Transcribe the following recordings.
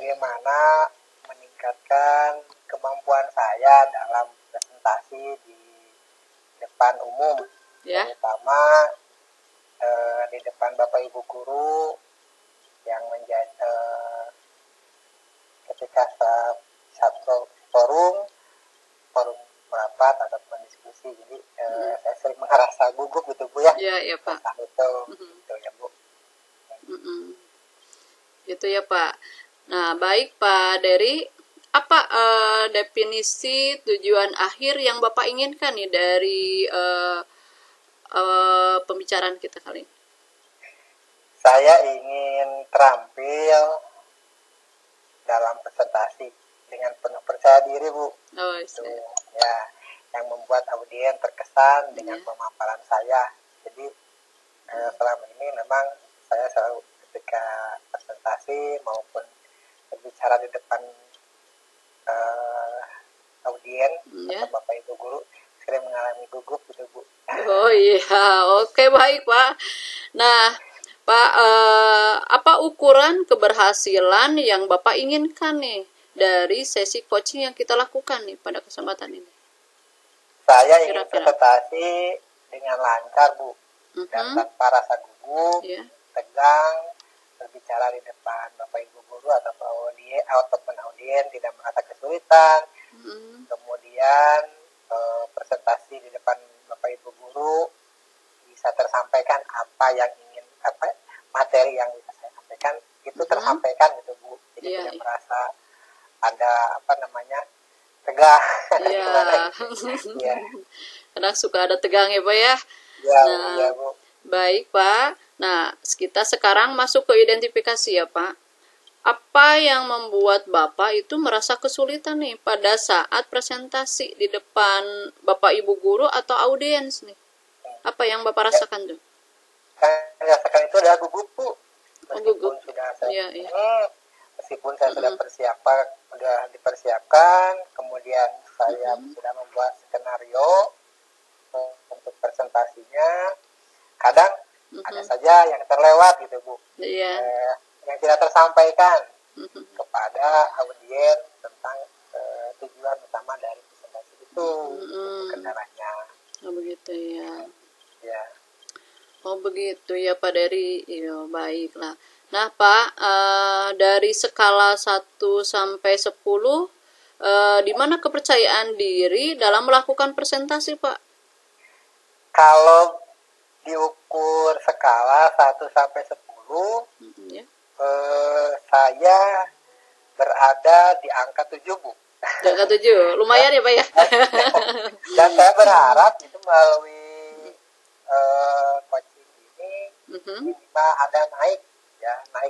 bagaimana meningkatkan kemampuan saya dalam presentasi di depan umum, Ya. terutama di depan Bapak Ibu guru yang menjadi ketika satu forum rapat ataupun diskusi. Jadi saya sering merasa gugup gitu Bu ya. Ya Pak. Tentang itu, gitu ya Bu. Gitu ya Pak. Nah, baik Pak Dery, apa definisi tujuan akhir yang Bapak inginkan nih dari pembicaraan kita kali ini? Saya ingin terampil dalam presentasi dengan penuh percaya diri Bu. Oh, Itu ya yang membuat audiens terkesan dengan pemaparan saya. Jadi selama ini memang saya selalu ketika presentasi maupun berbicara di depan audiens atau Bapak Ibu guru sering mengalami gugup gitu Bu. Oh iya, oke baik Pak. Nah Pak, apa ukuran keberhasilan yang Bapak inginkan nih dari sesi coaching yang kita lakukan nih pada kesempatan ini? Saya ingin presentasi dengan lancar Bu, dan tanpa rasa gugup, tegang, berbicara di depan Bapak Ibu guru ataupun audiens tidak merasa kesulitan. Kemudian presentasi di depan Bapak Ibu guru bisa tersampaikan materi yang bisa saya sampaikan itu tersampaikan gitu Bu. Jadi tidak merasa ada tegang. Iya. Karena suka ada tegang ya Pak ya. Iya Bu. Baik Pak. Nah, kita sekarang masuk ke identifikasi ya Pak. Apa yang membuat Bapak itu merasa kesulitan nih pada saat presentasi di depan Bapak Ibu guru atau audiens nih? Apa yang Bapak rasakan tuh? Saya rasakan itu adalah gugup Bu. Gugup. Meskipun saya sudah dipersiapkan, kemudian saya sudah membuat skenario untuk presentasinya, kadang ada saja yang terlewat gitu Bu. Yang tidak tersampaikan kepada audiens tentang tujuan utama dari presentasi itu, kendalanya. Oh begitu ya. Ya. Oh begitu ya Pak Dery. Iya, baiklah. Nah Pak, dari skala 1 sampai 10, di mana kepercayaan diri dalam melakukan presentasi Pak? Kalau diukur skala 1 sampai 10, saya berada di angka 7 Bu. Di angka 7, lumayan ya Pak ya. Dan saya berharap itu melalui coaching ini bisa ada naik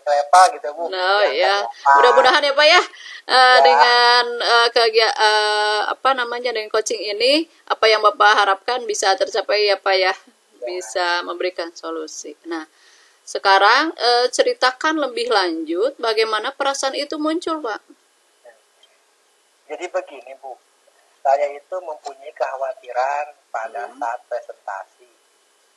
level gitu Bu. Ya. Mudah-mudahan ya Pak ya, dengan dengan coaching ini apa yang Bapak harapkan bisa tercapai ya Pak ya. Bisa memberikan solusi. Nah, sekarang ceritakan lebih lanjut bagaimana perasaan itu muncul Pak. Jadi begini Bu, saya itu mempunyai kekhawatiran pada saat presentasi.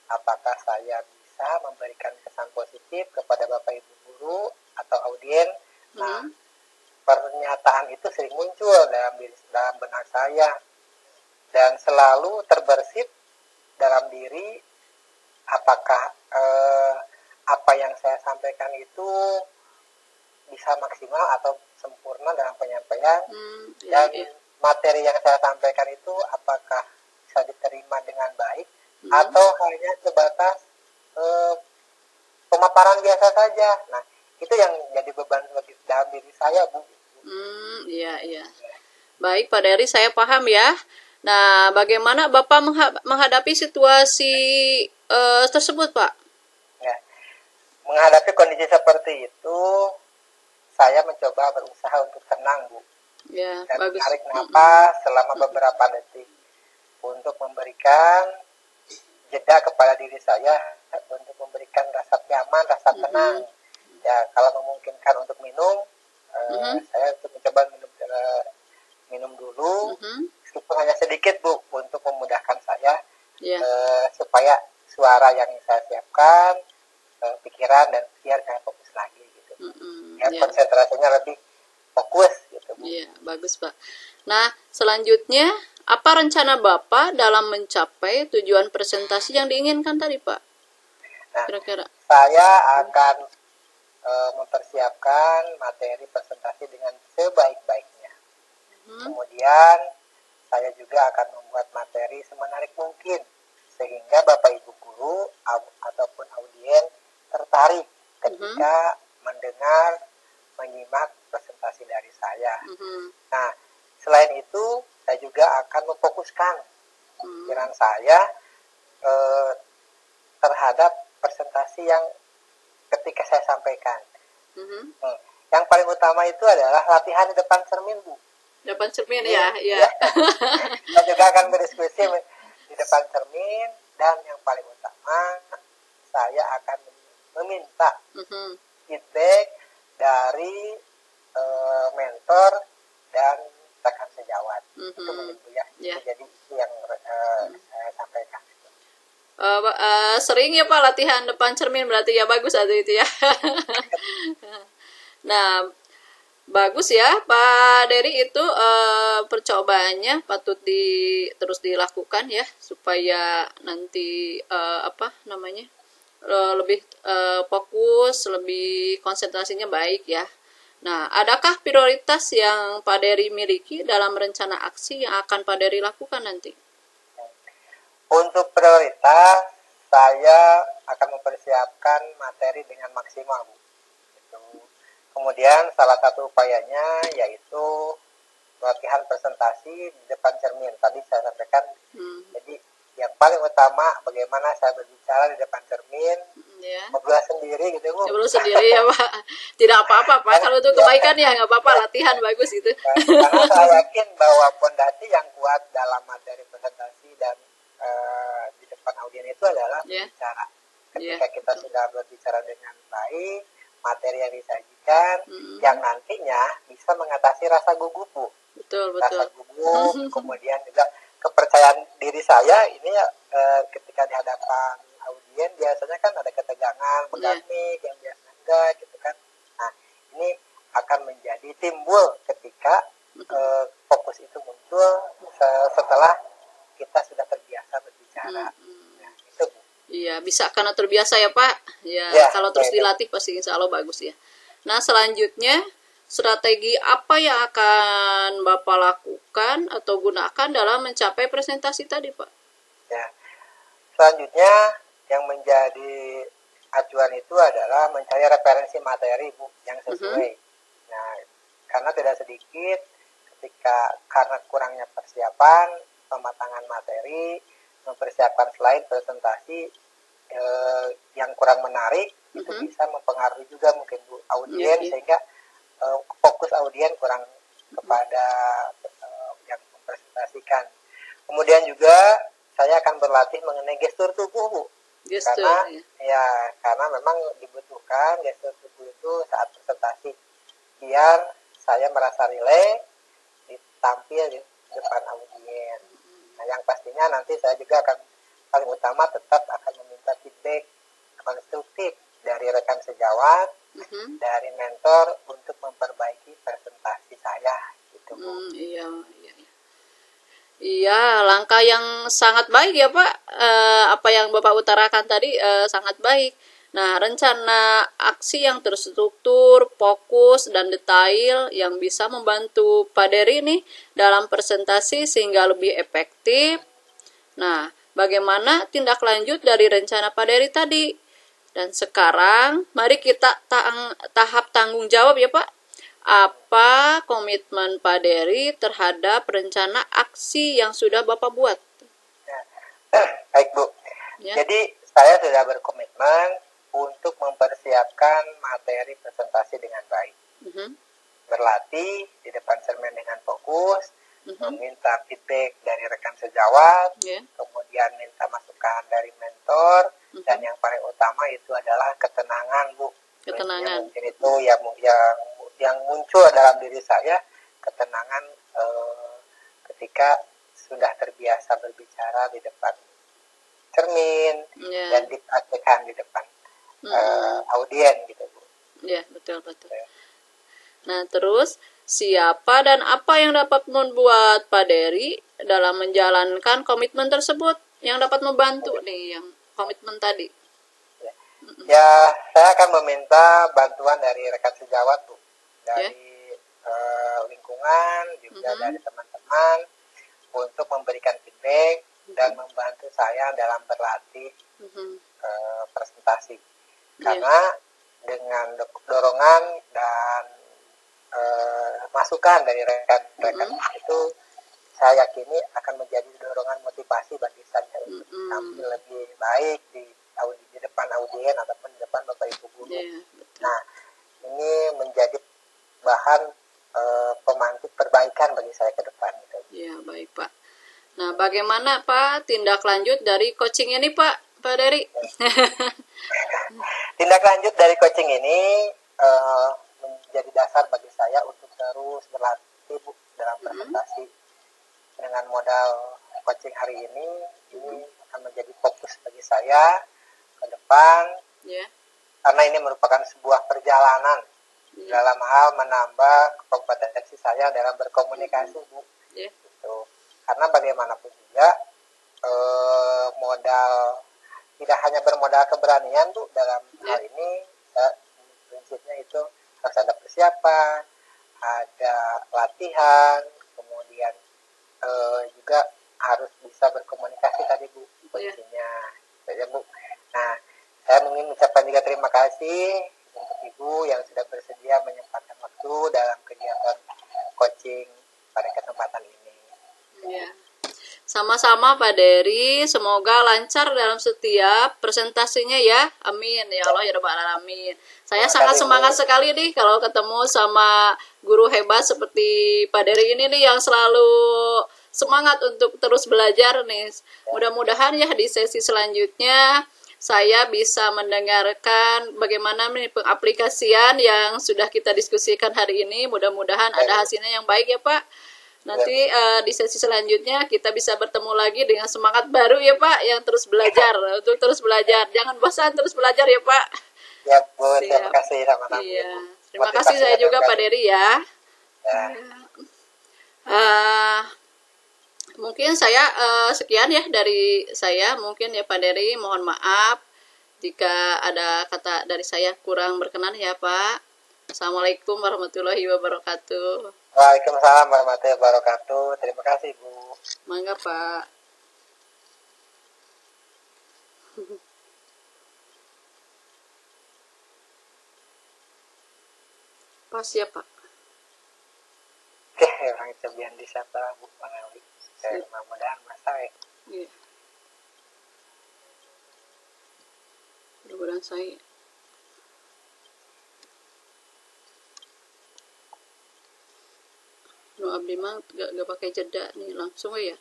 Apakah saya bisa memberikan kesan positif kepada Bapak Ibu guru atau audiens? Nah, pernyataan itu sering muncul dalam benak saya dan selalu terbersit dalam diri. Apakah apa yang saya sampaikan itu bisa maksimal atau sempurna dalam penyampaian, dan materi yang saya sampaikan itu apakah bisa diterima dengan baik atau hanya sebatas pemaparan biasa saja. Nah, itu yang jadi beban dalam diri saya Bu. Iya. Baik Pak Dery, saya paham ya. Nah, bagaimana Bapak menghadapi situasi tersebut Pak? Ya, menghadapi kondisi seperti itu, saya mencoba berusaha untuk tenang Bu. Ya, dan bagus. Tarik nafas selama beberapa detik untuk memberikan jeda kepada diri saya untuk memberikan rasa nyaman, rasa tenang. Ya, kalau memungkinkan untuk minum, saya mencoba minum dulu, meskipun hanya sedikit Bu, untuk memudahkan saya supaya suara yang saya siapkan, pikiran dan biar saya fokus lagi gitu. Konsentrasinya lebih fokus gitu Bu. Iya, bagus Pak. Nah, selanjutnya apa rencana Bapak dalam mencapai tujuan presentasi yang diinginkan tadi Pak? Nah, Kira-kira. saya akan mempersiapkan materi presentasi dengan sebaik-baiknya. Kemudian saya juga akan membuat materi semenarik mungkin sehingga Bapak Ibu guru ataupun audien tertarik ketika mendengar, menyimak presentasi dari saya. Nah, selain itu saya juga akan memfokuskan pikiran saya terhadap presentasi yang ketika saya sampaikan. Yang paling utama itu adalah latihan di depan cermin, Bu. Depan cermin ya. Saya juga akan berdiskusi di depan cermin, dan yang paling utama saya akan meminta feedback dari mentor dan rekan sejawat. Itu begitu ya. Jadi itu yang saya sampaikan. Sering ya Pak latihan depan cermin, berarti ya bagus atau itu ya. Nah, bagus ya Pak Dery, itu percobaannya patut terus dilakukan ya supaya nanti lebih fokus, lebih konsentrasinya baik ya. Nah, adakah prioritas yang Pak Dery miliki dalam rencana aksi yang akan Pak Dery lakukan nanti? Untuk prioritas, saya akan mempersiapkan materi dengan maksimal, Bu. Kemudian salah satu upayanya yaitu latihan presentasi di depan cermin. Tadi saya sampaikan, jadi yang paling utama bagaimana saya berbicara di depan cermin, ngobrol sendiri gitu, Bu. Ngobrol sendiri ya Pak. Tidak apa-apa Pak, kalau itu kebaikan ya nggak apa-apa, latihan bagus itu. Karena saya yakin bahwa fondasi yang kuat dalam materi presentasi dan di depan audien itu adalah berbicara. Ketika kita sudah berbicara dengan baik, materi yang disajikan yang nantinya bisa mengatasi rasa gugup, Bu. Betul. Rasa gugup, kemudian juga kepercayaan diri saya ini ketika di hadapan audien biasanya kan ada ketegangan, pegang mic yang biasa enggak gitu kan. Nah, ini akan menjadi timbul ketika fokus itu muncul setelah kita sudah terbiasa berbicara. Nah, itu Bu. Iya, bisa karena terbiasa ya Pak. Ya, kalau terus dilatih pasti insya Allah bagus ya. Nah, selanjutnya strategi apa yang akan Bapak lakukan atau gunakan dalam mencapai presentasi tadi Pak? Ya, selanjutnya yang menjadi acuan itu adalah mencari referensi materi, Bu, yang sesuai. Nah, karena tidak sedikit karena kurangnya persiapan, pematangan materi, mempersiapkan slide presentasi yang kurang menarik, itu bisa mempengaruhi juga mungkin Bu audien, sehingga fokus audien kurang kepada yang mempresentasikan. Kemudian juga saya akan berlatih mengenai gestur tubuh, Bu. Karena memang dibutuhkan gestur tubuh itu saat presentasi biar saya merasa rileks tampil di depan audien. Nah, yang pastinya nanti saya juga akan paling utama tetap akan meminta feedback konstruktif dari rekan sejawat, dari mentor untuk memperbaiki presentasi saya gitu, Bu. Iya, langkah yang sangat baik ya Pak. Apa yang Bapak utarakan tadi sangat baik. Nah, rencana aksi yang terstruktur, fokus, dan detail yang bisa membantu Pak Dery nih dalam presentasi sehingga lebih efektif. Nah, bagaimana tindak lanjut dari rencana Pak Dery tadi? Dan sekarang, mari kita tahap tanggung jawab ya Pak. Apa komitmen Pak Dery terhadap rencana aksi yang sudah Bapak buat? Baik Bu. Jadi saya sudah berkomitmen untuk mempersiapkan materi presentasi dengan baik. Berlatih di depan cermin dengan fokus, meminta feedback dari rekan sejawat, kemudian minta masukan dari mentor, dan yang paling utama itu adalah ketenangan, Bu. Ketenangan. Mungkin itu yang muncul dalam diri saya, ketenangan ketika sudah terbiasa berbicara di depan cermin dan dipraktikkan di depan audien gitu, Bu. Ya, betul. Nah, terus siapa dan apa yang dapat membuat Pak Dery dalam menjalankan komitmen tersebut yang dapat membantu nih yang komitmen tadi? Ya, saya akan meminta bantuan dari rekan sejawat, Bu. Ya. Dari lingkungan, juga dari teman-teman, untuk memberikan feedback dan membantu saya dalam berlatih presentasi. Karena dengan dorongan dan masukan dari rekan-rekan itu, saya yakini akan menjadi dorongan motivasi bagi saya untuk tampil lebih baik di depan audien ataupun di depan Bapak Ibu guru. Nah, ini menjadi bahan pemantik perbaikan bagi saya ke depan. Gitu. Ya, baik Pak. Nah, bagaimana Pak tindak lanjut dari coaching ini Pak Dery? Tindak lanjut dari coaching ini menjadi dasar bagi saya untuk terus berlatih, Bu, dalam presentasi. Dengan modal coaching hari ini akan menjadi fokus bagi saya ke depan. Karena ini merupakan sebuah perjalanan dalam hal menambah kompetensi saya dalam berkomunikasi, Bu. Gitu. Karena bagaimanapun juga modal tidak hanya bermodal keberanian, Bu, dalam hal ini prinsipnya itu harus ada persiapan, ada latihan, kemudian juga harus bisa berkomunikasi tadi, Bu, kuncinya. Ya, Bu. Nah, saya ingin mengucapkan juga terima kasih untuk Ibu yang sudah bersedia menyempatkan waktu dalam kegiatan coaching pada kesempatan ini. Ya. Sama-sama Pak Dery, semoga lancar dalam setiap presentasinya ya. Amin ya Allah ya Rabbal Alamin. Saya sangat semangat sekali nih kalau ketemu sama guru hebat seperti Pak Dery ini nih yang selalu semangat untuk terus belajar nih. Mudah-mudahan ya di sesi selanjutnya saya bisa mendengarkan bagaimana nih pengaplikasian yang sudah kita diskusikan hari ini. Mudah-mudahan ada hasilnya yang baik ya Pak. Nanti di sesi selanjutnya kita bisa bertemu lagi dengan semangat baru ya Pak, yang terus belajar, untuk terus belajar. Jangan bosan, terus belajar ya Pak. Ya Bu, terima kasih sama-sama. Iya. Terima kasih saya juga Pak Dery ya. Mungkin saya sekian ya dari saya, mungkin ya Pak Dery, mohon maaf jika ada kata dari saya kurang berkenan ya Pak. Assalamualaikum warahmatullahi wabarakatuh. Waalaikumsalam warahmatullahi wabarakatuh. Terima kasih, Bu. Mangga, Pak. Pas ya, Pak. Oke, orang cobian di sana, Bu Pangawi. Mudah-mudahan masa ya. Iya. Mudah-mudahan saya. No abdi mah gak pakai jeda nih, langsung ya.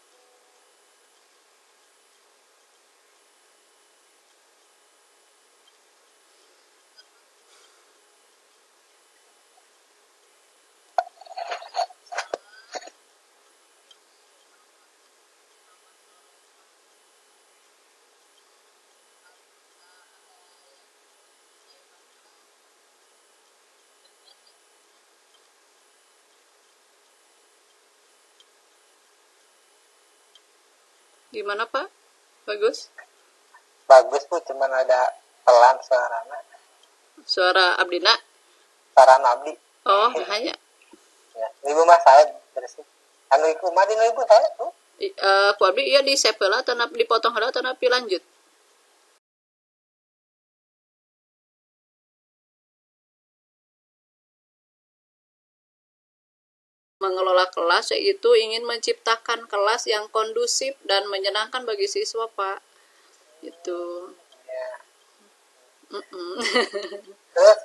Gimana Pak? Bagus? Bagus Bu, cuman ada pelan suaranya. Suara Abdina? Suara Abdi. Oh, hanya. Ya, ibu mah saya bersih. Anu ibu mah di ibu saya Bu. Ku abdi iya di sepela tanap dipotong hela tanap lanjut. Mengelola kelas yaitu ingin menciptakan kelas yang kondusif dan menyenangkan bagi siswa Pak. Itu. Ya. Terus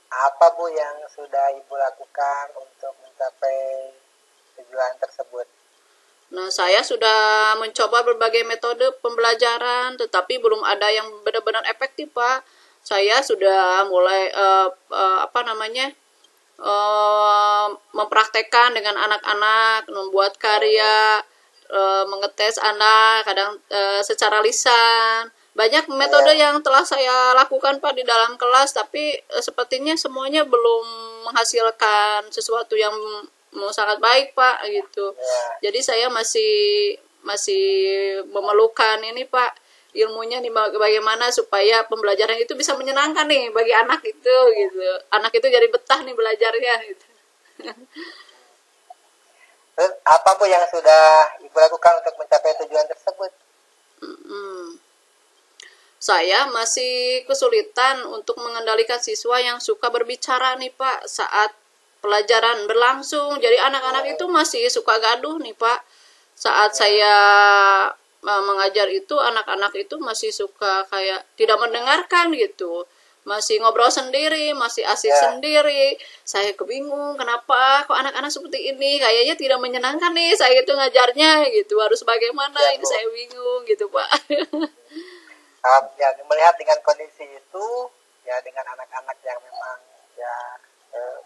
apa Bu yang sudah Ibu lakukan untuk mencapai tujuan tersebut? Nah, saya sudah mencoba berbagai metode pembelajaran, tetapi belum ada yang benar-benar efektif Pak. Saya sudah mulai mempraktekkan dengan anak-anak, membuat karya, mengetes anak, kadang secara lisan. Banyak metode yang telah saya lakukan Pak di dalam kelas, tapi sepertinya semuanya belum menghasilkan sesuatu yang sangat baik Pak gitu. Ya. Jadi saya masih memerlukan ini Pak, ilmunya nih bagaimana supaya pembelajaran itu bisa menyenangkan nih bagi anak itu gitu. Anak itu jadi betah nih belajarnya gitu. Terus apa Bu yang sudah Ibu lakukan untuk mencapai tujuan tersebut? Saya masih kesulitan untuk mengendalikan siswa yang suka berbicara nih Pak saat pelajaran berlangsung. Jadi anak-anak itu masih suka gaduh nih Pak. Saat saya mengajar itu, anak-anak itu masih suka kayak tidak mendengarkan gitu. Masih ngobrol sendiri, masih asik sendiri. Saya kebingung kenapa kok anak-anak seperti ini, kayaknya tidak menyenangkan nih saya itu ngajarnya gitu. Harus bagaimana ini saya bingung gitu Pak. Ya, melihat dengan kondisi itu, ya dengan anak-anak yang memang ya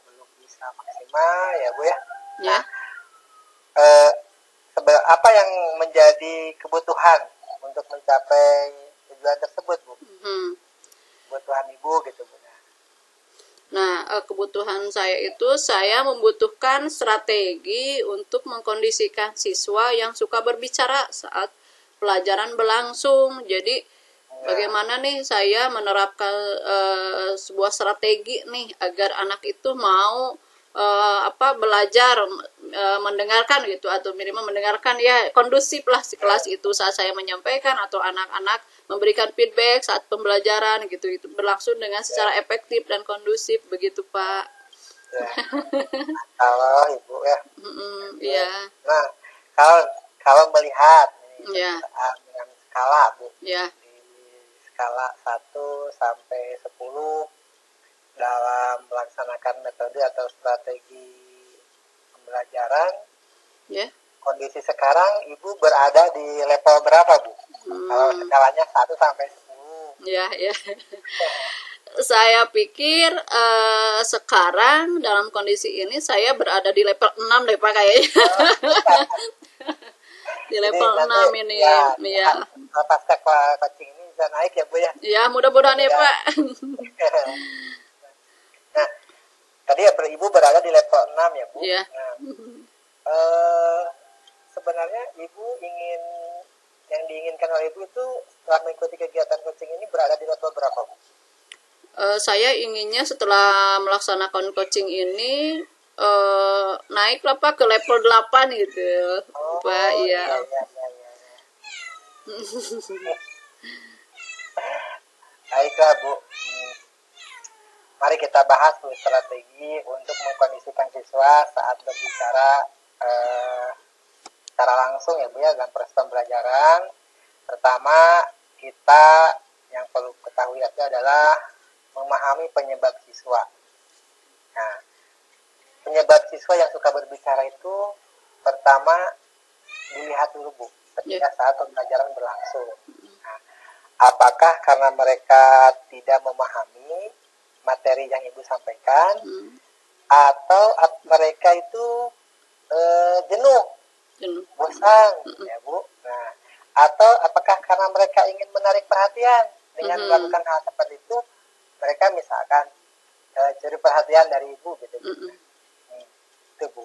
belum bisa maksimal ya Bu ya. Ya. Apa yang menjadi kebutuhan untuk mencapai tujuan tersebut Bu? Kebutuhan Ibu gitu Bu. Nah, kebutuhan saya itu saya membutuhkan strategi untuk mengkondisikan siswa yang suka berbicara saat pelajaran berlangsung. Jadi bagaimana nih saya menerapkan sebuah strategi nih agar anak itu mau belajar mendengarkan gitu, atau minimal mendengarkan ya kondusif lah si kelas itu saat saya menyampaikan, atau anak-anak memberikan feedback saat pembelajaran gitu, itu berlangsung dengan secara efektif dan kondusif begitu Pak. Ya. Kalau Ibu ya. Iya. Nah, kalau melihat Ya. dengan skala Bu. Ya. Skala 1 sampai 10 dalam melaksanakan metode atau strategi pembelajaran. Ya. Kondisi sekarang Ibu berada di level berapa Bu? Kalau skalanya 1 sampai 10. Ya. Saya pikir sekarang dalam kondisi ini saya berada di level 6 deh Pak kayaknya. Di level 6 ini ya. Pasca coaching ini bisa naik ya Bu ya. Ya, mudah-mudahan ya Pak. Nah, tadi ya Ibu berada di level 6 ya Bu. Ya. Nah, sebenarnya Ibu yang diinginkan oleh Ibu itu setelah mengikuti kegiatan coaching ini berada di level berapa Bu? Saya inginnya setelah melaksanakan coaching ini naiklah Pak ke level 8 gitu. Pak, iya. Baiklah Bu. Mari kita bahas strategi untuk mengkondisikan siswa saat berbicara secara langsung ya Bu ya dalam proses pembelajaran. Pertama, kita yang perlu ketahui adalah memahami penyebab siswa. Nah, penyebab siswa yang suka berbicara itu pertama dilihat dulu Bu ketika saat pembelajaran berlangsung. Nah, apakah karena mereka tidak memahami materi yang Ibu sampaikan, atau mereka itu jenuh, bosan, ya Bu. Nah, atau apakah karena mereka ingin menarik perhatian dengan melakukan hal seperti itu, mereka misalkan cari perhatian dari Ibu gitu. Itu Bu.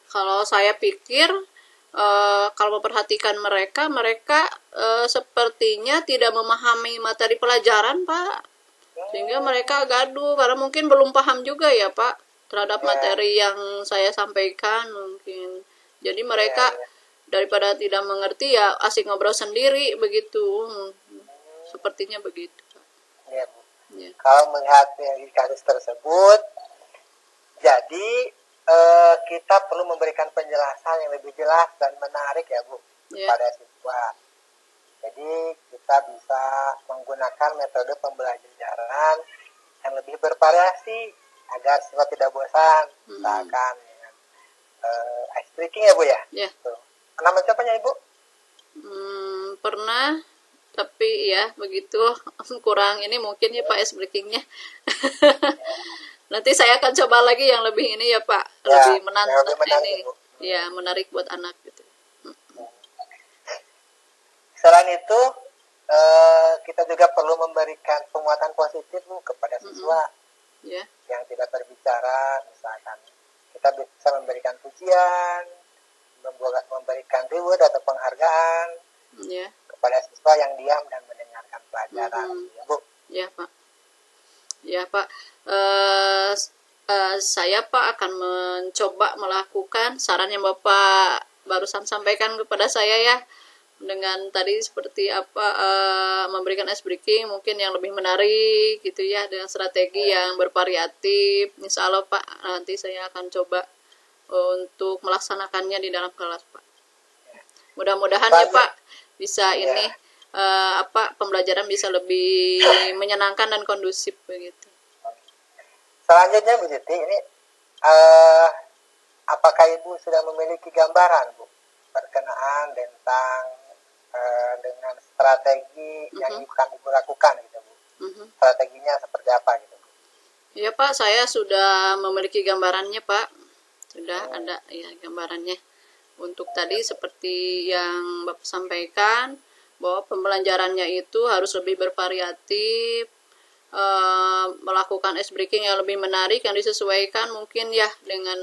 Kalau saya pikir kalau memperhatikan mereka sepertinya tidak memahami materi pelajaran Pak. Sehingga mereka gaduh karena mungkin belum paham juga ya Pak terhadap materi yang saya sampaikan mungkin. Jadi mereka daripada tidak mengerti ya asik ngobrol sendiri begitu. Sepertinya begitu Pak. Ya, Bu. Ya. Kalau melihat dari kasus tersebut, jadi kita perlu memberikan penjelasan yang lebih jelas dan menarik ya Bu pada siswa. Jadi kita bisa menggunakan metode pembelajaran yang lebih bervariasi agar siswa tidak bosan. Misalkan dengan ice breaking ya Bu ya. Pernah mencobanya Ibu? Pernah, tapi ya begitu kurang ini mungkin ya Pak ice breakingnya. Nanti saya akan coba lagi yang lebih ini ya Pak, lebih menantang ini. Ya, menarik buat anak gitu. Selain itu, kita juga perlu memberikan penguatan positif Bu kepada siswa. Ya. yang tidak berbicara, misalkan kita bisa memberikan pujian, memberikan reward atau penghargaan Ya. kepada siswa yang diam dan mendengarkan pelajaran. Ya, Bu. Ya, Pak. Ya, Pak. Saya, Pak, akan mencoba melakukan saran yang Bapak barusan sampaikan kepada saya ya. Dengan tadi seperti apa, memberikan ice breaking mungkin yang lebih menarik gitu ya, dengan strategi yang bervariatif. Insya Allah, Pak, nanti saya akan coba untuk melaksanakannya di dalam kelas, Pak. Mudah-mudahan ya, Pak, bisa ini pembelajaran bisa lebih menyenangkan dan kondusif begitu. Selanjutnya Bu Siti, ini apakah Ibu sudah memiliki gambaran, Bu, berkenaan tentang dengan strategi yang akan Ibu lakukan gitu, Bu? Strateginya seperti apa gitu, Bu? Ya, Pak, saya sudah memiliki gambarannya, Pak. Sudah ada ya gambarannya. Untuk tadi seperti yang Bapak sampaikan, bahwa pembelajarannya itu harus lebih bervariatif, melakukan ice breaking yang lebih menarik, yang disesuaikan mungkin ya dengan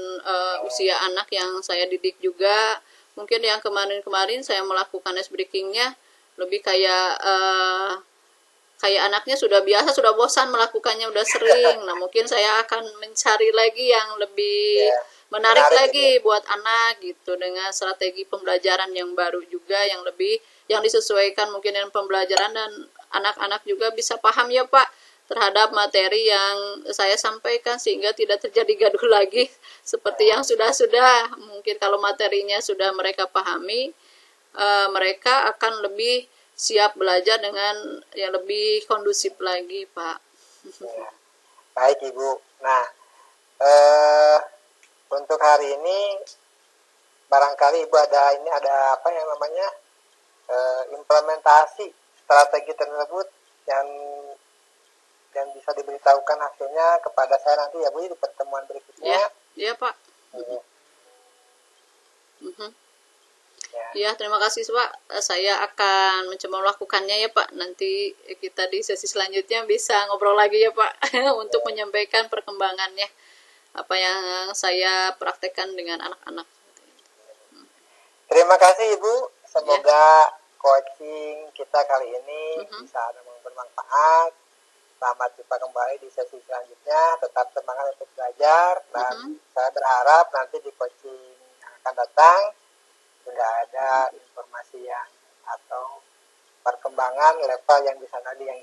usia anak yang saya didik juga. Mungkin yang kemarin-kemarin saya melakukan ice breakingnya lebih kayak anaknya sudah biasa, sudah bosan melakukannya, udah sering. Nah, mungkin saya akan mencari lagi yang lebih menarik lagi buat anak gitu, dengan strategi pembelajaran yang baru juga, yang lebih yang disesuaikan mungkin dengan pembelajaran, dan anak-anak juga bisa paham ya, Pak, terhadap materi yang saya sampaikan, sehingga tidak terjadi gaduh lagi seperti yang sudah-sudah. Mungkin kalau materinya sudah mereka pahami, mereka akan lebih siap belajar dengan yang lebih kondusif lagi, Pak. Ya. Baik, Ibu. Nah, untuk hari ini barangkali Ibu ada apa yang namanya implementasi strategi tersebut yang bisa diberitahukan hasilnya kepada saya nanti ya, Bu, di pertemuan berikutnya. Iya, Pak. Ya, terima kasih, Pak. Saya akan mencoba melakukannya ya, Pak. Nanti kita di sesi selanjutnya bisa ngobrol lagi ya, Pak, untuk menyampaikan perkembangannya, apa yang saya praktekkan dengan anak-anak. Terima kasih, Ibu. Semoga coaching kita kali ini bisa bermanfaat. Selamat jumpa kembali di sesi selanjutnya. Tetap semangat untuk belajar, dan saya berharap nanti di coaching yang akan datang sudah ada informasi yang atau perkembangan level yang bisa tadi yang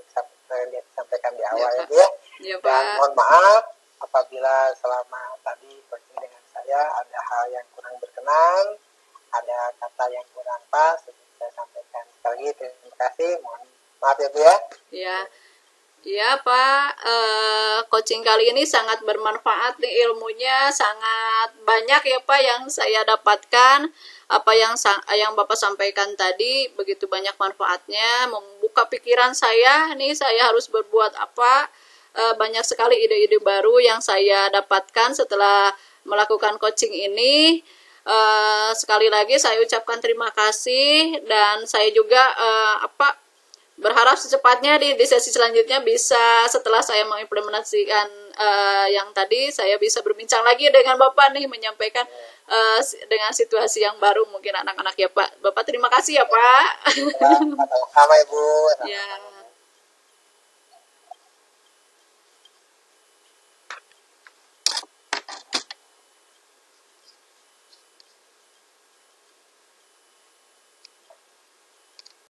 saya sampaikan di awal ya, Bu ya. Ya, Pak. Dan mohon maaf apabila selama tadi coaching dengan saya ada hal yang kurang berkenan, ada kata yang kurang pas, saya sampaikan. Sekali lagi terima kasih, mohon maaf ya, Bu ya. Ya, Pak, coaching kali ini sangat bermanfaat nih, ilmunya sangat banyak ya, Pak, yang saya dapatkan. Apa yang Bapak sampaikan tadi begitu banyak manfaatnya, membuka pikiran saya nih, saya harus berbuat apa. Banyak sekali ide-ide baru yang saya dapatkan setelah melakukan coaching ini. Sekali lagi saya ucapkan terima kasih, dan saya juga berharap secepatnya di sesi selanjutnya bisa, setelah saya mengimplementasikan yang tadi, saya bisa berbincang lagi dengan Bapak nih, menyampaikan dengan situasi yang baru mungkin anak-anak ya, Pak. Bapak terima kasih ya, Pak. Sama Ibu. Ya.